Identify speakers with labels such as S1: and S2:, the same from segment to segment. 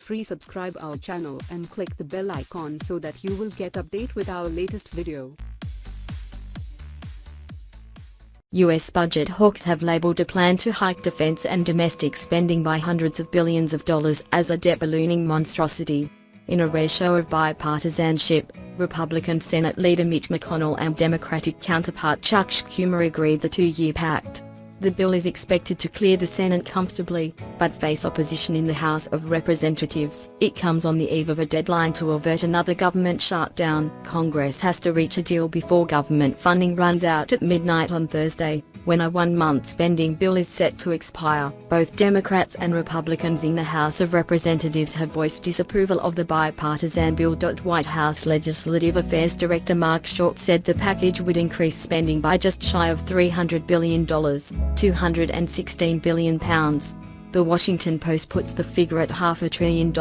S1: free. Subscribe our channel and click the bell icon so that you will get update with our latest video.
S2: US budget hawks have labeled a plan to hike defense and domestic spending by hundreds of billions of dollars as a debt-ballooning monstrosity. In a rare show of bipartisanship, Republican Senate leader Mitch McConnell and Democratic counterpart Chuck Schumer agreed the two-year pact. The bill is expected to clear the Senate comfortably, but face opposition in the House of Representatives. It comes on the eve of a deadline to avert another government shutdown. Congress has to reach a deal before government funding runs out at midnight on Thursday, when a one-month spending bill is set to expire. Both Democrats and Republicans in the House of Representatives have voiced disapproval of the bipartisan bill. White House Legislative Affairs Director Mark Short said the package would increase spending by just shy of $300 billion, £216 billion. The Washington Post puts the figure at $500 billion.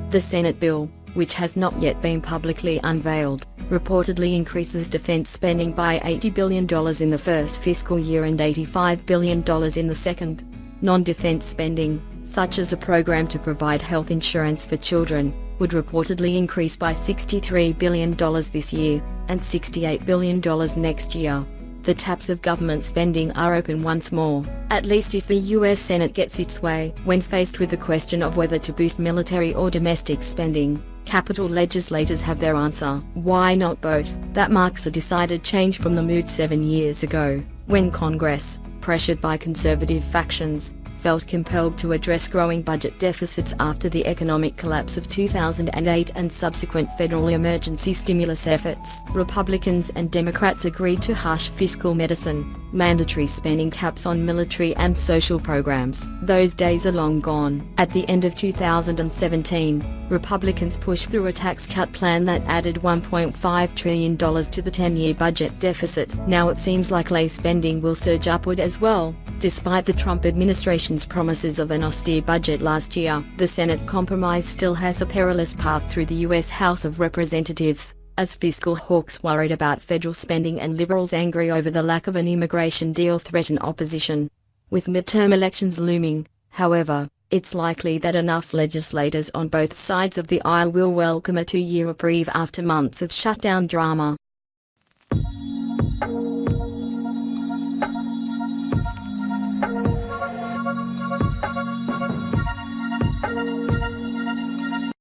S2: The Senate bill, which has not yet been publicly unveiled, reportedly increases defense spending by $80 billion in the first fiscal year and $85 billion in the second. Non-defense spending, such as a program to provide health insurance for children, would reportedly increase by $63 billion this year, and $68 billion next year. The taps of government spending are open once more, at least if the US Senate gets its way. When faced with the question of whether to boost military or domestic spending, Capitol legislators have their answer: why not both? That marks a decided change from the mood 7 years ago, when Congress, pressured by conservative factions, felt compelled to address growing budget deficits after the economic collapse of 2008 and subsequent federal emergency stimulus efforts. Republicans and Democrats agreed to harsh fiscal medicine, mandatory spending caps on military and social programs. Those days are long gone. At the end of 2017, Republicans pushed through a tax cut plan that added $1.5 trillion to the 10-year budget deficit. Now it seems like lay spending will surge upward as well. Despite the Trump administration's promises of an austere budget last year, the Senate compromise still has a perilous path through the U.S. House of Representatives, as fiscal hawks worried about federal spending and liberals angry over the lack of an immigration deal threaten opposition. With midterm elections looming, however, it's likely that enough legislators on both sides of the aisle will welcome a two-year reprieve after months of shutdown drama.